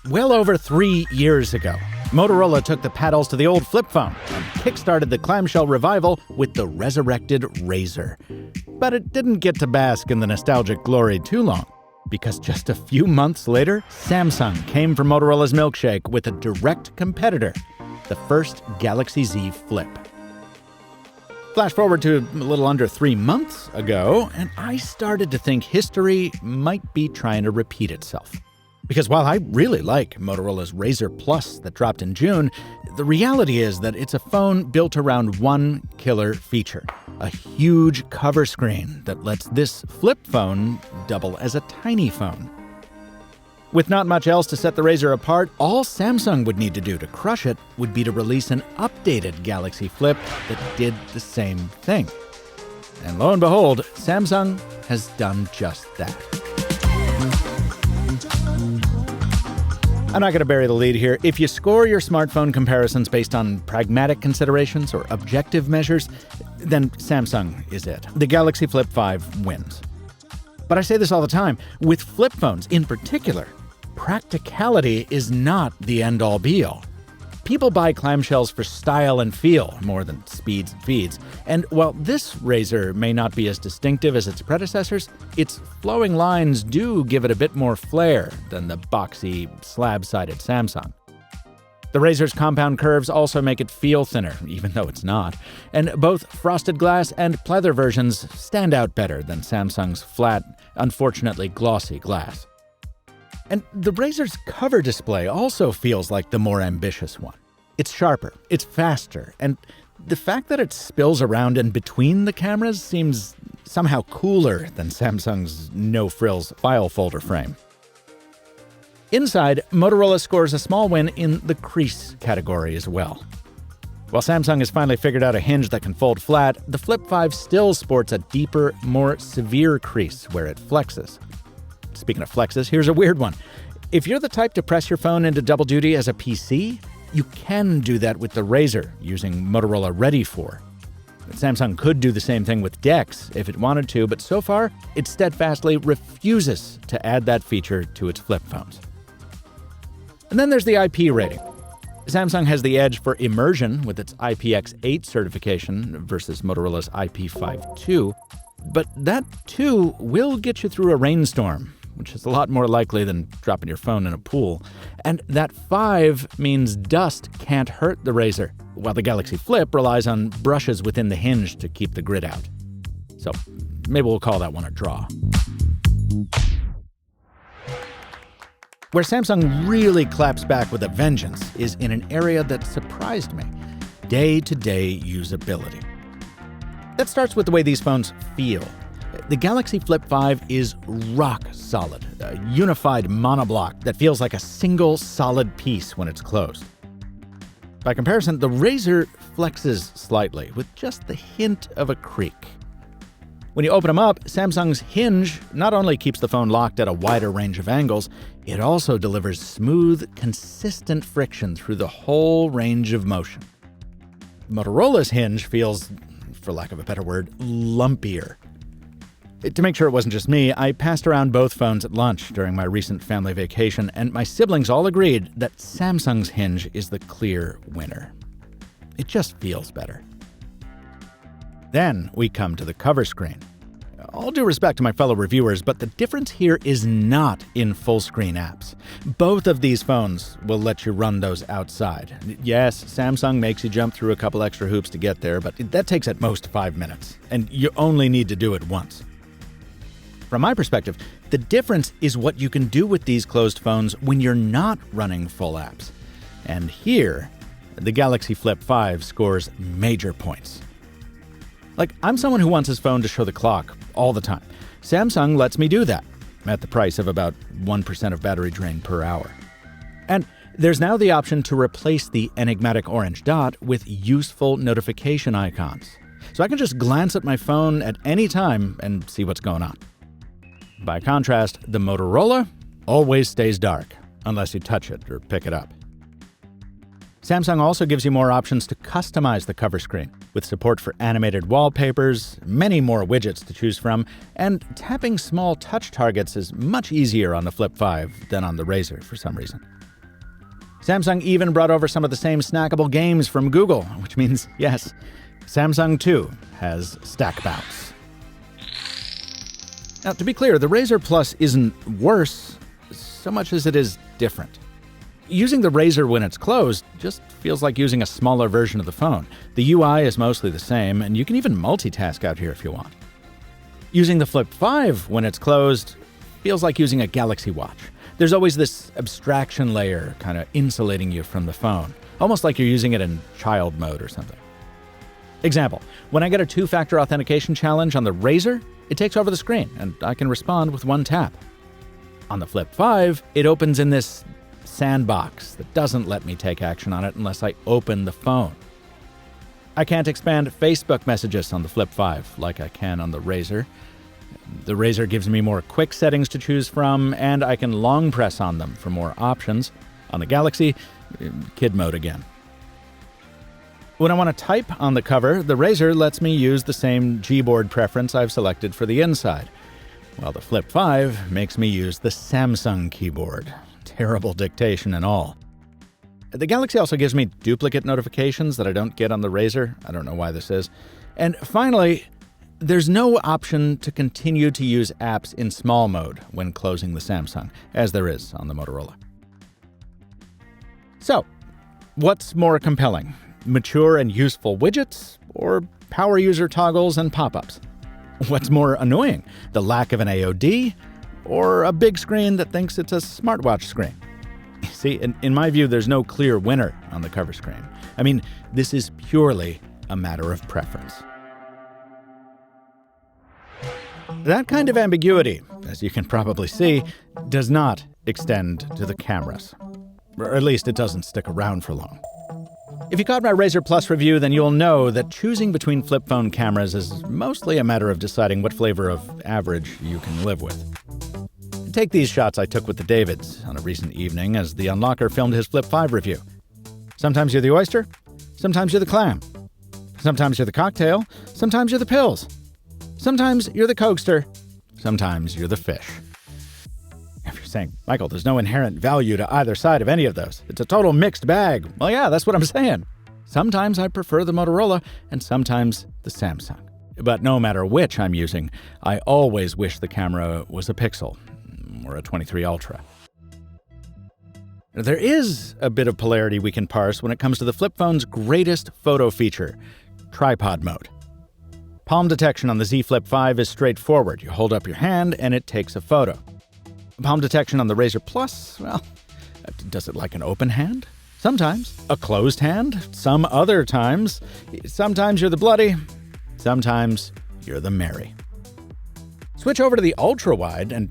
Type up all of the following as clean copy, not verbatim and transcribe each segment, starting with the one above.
Well over 3 years ago, Motorola took the paddles to the old flip phone and kickstarted the clamshell revival with the resurrected Razr. But it didn't get to bask in the nostalgic glory too long, because just a few months later, Samsung came for Motorola's milkshake with a direct competitor, the first Galaxy Z Flip. Flash forward to a little under 3 months ago, and I started to think history might be trying to repeat itself. Because while I really like Motorola's Razr Plus that dropped in June, the reality is that it's a phone built around one killer feature: a huge cover screen that lets this flip phone double as a tiny phone. With not much else to set the Razr apart, all Samsung would need to do to crush it would be to release an updated Galaxy Flip that did the same thing. And lo and behold, Samsung has done just that. I'm not going to bury the lead here. If you score your smartphone comparisons based on pragmatic considerations or objective measures, then Samsung is it. The Galaxy Flip 5 wins. But I say this all the time, with flip phones in particular, practicality is not the end-all be-all. People buy clamshells for style and feel more than speeds and feeds. And while this Razr may not be as distinctive as its predecessors, its flowing lines do give it a bit more flair than the boxy, slab-sided Samsung. The Razr's compound curves also make it feel thinner, even though it's not. And both frosted glass and pleather versions stand out better than Samsung's flat, unfortunately glossy glass. And the Razr's cover display also feels like the more ambitious one. It's sharper, it's faster, and the fact that it spills around and between the cameras seems somehow cooler than Samsung's no-frills file folder frame. Inside, Motorola scores a small win in the crease category as well. While Samsung has finally figured out a hinge that can fold flat, the Flip 5 still sports a deeper, more severe crease where it flexes. Speaking of flexes, here's a weird one. If you're the type to press your phone into double duty as a PC, you can do that with the Razr using Motorola Ready For. Samsung could do the same thing with DeX if it wanted to, but so far, it steadfastly refuses to add that feature to its flip phones. And then there's the IP rating. Samsung has the edge for immersion with its IPX8 certification versus Motorola's IP52, but that too will get you through a rainstorm, which is a lot more likely than dropping your phone in a pool. And that 5 means dust can't hurt the Razr, while the Galaxy Flip relies on brushes within the hinge to keep the grit out. So maybe we'll call that one a draw. Where Samsung really claps back with a vengeance is in an area that surprised me: day-to-day usability. That starts with the way these phones feel. The Galaxy Flip 5 is rock solid, a unified monoblock that feels like a single solid piece when it's closed. By comparison, the Razr flexes slightly, with just the hint of a creak. When you open them up, Samsung's hinge not only keeps the phone locked at a wider range of angles, it also delivers smooth, consistent friction through the whole range of motion. Motorola's hinge feels, for lack of a better word, lumpier. To make sure it wasn't just me, I passed around both phones at lunch during my recent family vacation, and my siblings all agreed that Samsung's hinge is the clear winner. It just feels better. Then we come to the cover screen. All due respect to my fellow reviewers, but the difference here is not in full-screen apps. Both of these phones will let you run those outside. Yes, Samsung makes you jump through a couple extra hoops to get there, but that takes at most 5 minutes, and you only need to do it once. From my perspective, the difference is what you can do with these closed phones when you're not running full apps. And here, the Galaxy Flip 5 scores major points. Like, I'm someone who wants his phone to show the clock all the time. Samsung lets me do that, at the price of about 1% of battery drain per hour. And there's now the option to replace the enigmatic orange dot with useful notification icons. So I can just glance at my phone at any time and see what's going on. By contrast, the Motorola always stays dark, unless you touch it or pick it up. Samsung also gives you more options to customize the cover screen, with support for animated wallpapers, many more widgets to choose from, and tapping small touch targets is much easier on the Flip 5 than on the Razr for some reason. Samsung even brought over some of the same snackable games from Google, which means, yes, Samsung too has stack bounce. Now, to be clear, the Razr Plus isn't worse so much as it is different. Using the Razr when it's closed just feels like using a smaller version of the phone. The UI is mostly the same, and you can even multitask out here if you want. Using the Flip 5 when it's closed feels like using a Galaxy Watch. There's always this abstraction layer kind of insulating you from the phone, almost like you're using it in child mode or something. Example, when I get a two-factor authentication challenge on the Razr, it takes over the screen, and I can respond with one tap. On the Flip 5, it opens in this sandbox that doesn't let me take action on it unless I open the phone. I can't expand Facebook messages on the Flip 5 like I can on the Razr. The Razr gives me more quick settings to choose from, and I can long press on them for more options. On the Galaxy, kid mode again. When I want to type on the cover, the Razr lets me use the same Gboard preference I've selected for the inside, while the Flip 5 makes me use the Samsung keyboard. Terrible dictation and all. The Galaxy also gives me duplicate notifications that I don't get on the Razr. I don't know why this is. And finally, there's no option to continue to use apps in small mode when closing the Samsung, as there is on the Motorola. So, what's more compelling? Mature and useful widgets, or power user toggles and pop-ups? What's more annoying? The lack of an AOD, or a big screen that thinks it's a smartwatch screen? See, in my view, there's no clear winner on the cover screen. I mean, this is purely a matter of preference. That kind of ambiguity, as you can probably see, does not extend to the cameras. Or at least it doesn't stick around for long. If you caught my Razr Plus review, then you'll know that choosing between flip phone cameras is mostly a matter of deciding what flavor of average you can live with. Take these shots I took with the Davids on a recent evening as the Unlocker filmed his Flip 5 review. Sometimes you're the oyster, sometimes you're the clam. Sometimes you're the cocktail, sometimes you're the pills. Sometimes you're the cokester, sometimes you're the fish. If you're saying, Michael, there's no inherent value to either side of any of those, it's a total mixed bag. Well, yeah, that's what I'm saying. Sometimes I prefer the Motorola, and sometimes the Samsung. But no matter which I'm using, I always wish the camera was a Pixel or a 23 Ultra. There is a bit of polarity we can parse when it comes to the flip phone's greatest photo feature, tripod mode. Palm detection on the Z Flip 5 is straightforward. You hold up your hand and it takes a photo. Palm detection on the Razr Plus, well, does it like an open hand? Sometimes. A closed hand? Some other times. Sometimes you're the bloody, sometimes you're the merry. Switch over to the ultra-wide, and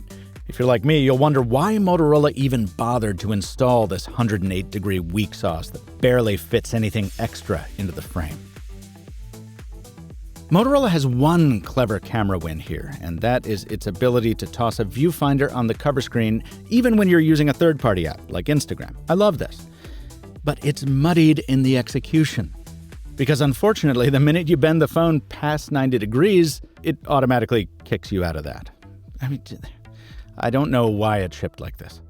if you're like me, you'll wonder why Motorola even bothered to install this 108-degree weak sauce that barely fits anything extra into the frame. Motorola has one clever camera win here, and that is its ability to toss a viewfinder on the cover screen even when you're using a third-party app like Instagram. I love this. But it's muddied in the execution. Because unfortunately, the minute you bend the phone past 90 degrees, it automatically kicks you out of that. I mean, I don't know why it shipped like this.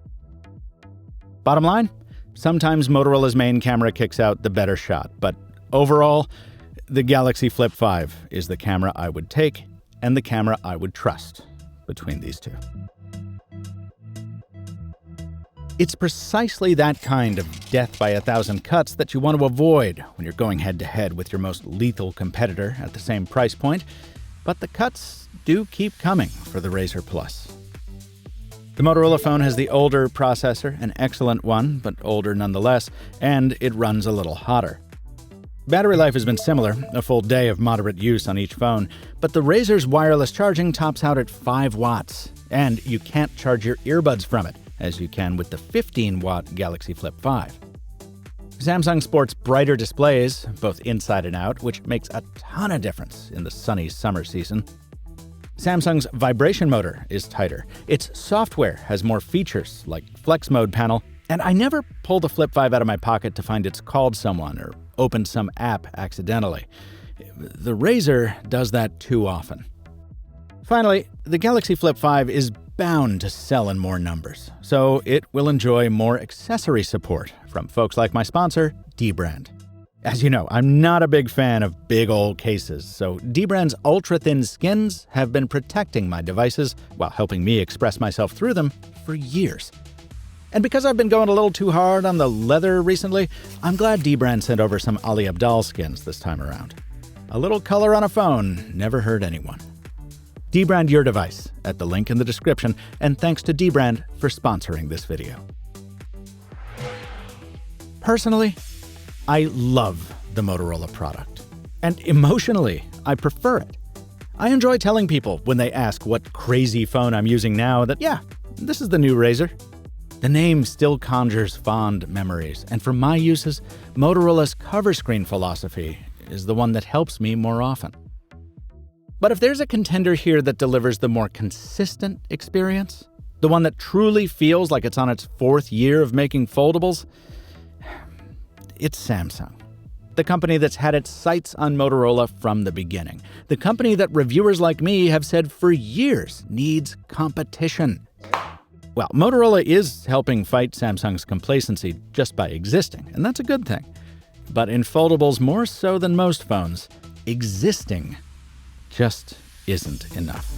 Bottom line, sometimes Motorola's main camera kicks out the better shot, but overall, the Galaxy Flip 5 is the camera I would take and the camera I would trust between these two. It's precisely that kind of death by 1,000 cuts that you want to avoid when you're going head-to-head with your most lethal competitor at the same price point, but the cuts do keep coming for the Razr Plus. The Motorola phone has the older processor, an excellent one, but older nonetheless, and it runs a little hotter. Battery life has been similar, a full day of moderate use on each phone, but the Razr's wireless charging tops out at 5 watts, and you can't charge your earbuds from it, as you can with the 15-watt Galaxy Flip 5. Samsung sports brighter displays, both inside and out, which makes a ton of difference in the sunny summer season. Samsung's vibration motor is tighter. Its software has more features, like Flex Mode panel, And I never pull the Flip 5 out of my pocket to find it's called someone or opened some app accidentally. The Razr does that too often. Finally, the Galaxy Flip 5 is bound to sell in more numbers, so it will enjoy more accessory support from folks like my sponsor, dbrand. As you know, I'm not a big fan of big old cases, so dbrand's ultra-thin skins have been protecting my devices while helping me express myself through them for years. And because I've been going a little too hard on the leather recently, I'm glad dbrand sent over some Ali Abdaal skins this time around. A little color on a phone never hurt anyone. Dbrand your device at the link in the description, and thanks to dbrand for sponsoring this video. Personally, I love the Motorola product. And emotionally, I prefer it. I enjoy telling people when they ask what crazy phone I'm using now that, yeah, this is the new Razr. The name still conjures fond memories, and for my uses, Motorola's cover screen philosophy is the one that helps me more often. But if there's a contender here that delivers the more consistent experience, the one that truly feels like it's on its 4th year of making foldables, it's Samsung. The company that's had its sights on Motorola from the beginning. The company that reviewers like me have said for years needs competition. Well, Motorola is helping fight Samsung's complacency just by existing, and that's a good thing. But in foldables more so than most phones, existing just isn't enough.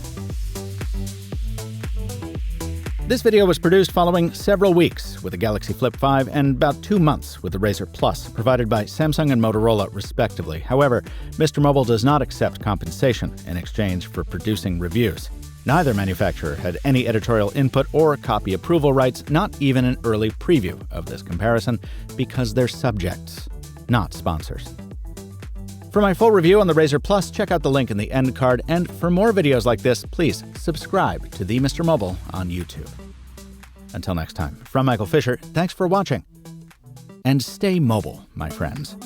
This video was produced following several weeks with the Galaxy Flip 5 and about 2 months with the Razr Plus, provided by Samsung and Motorola respectively. However, MrMobile does not accept compensation in exchange for producing reviews. Neither manufacturer had any editorial input or copy approval rights, not even an early preview of this comparison, because they're subjects, not sponsors. For my full review on the Razr Plus, check out the link in the end card, and for more videos like this, please subscribe to the MrMobile on YouTube. Until next time, from Michael Fisher, thanks for watching, and stay mobile, my friends.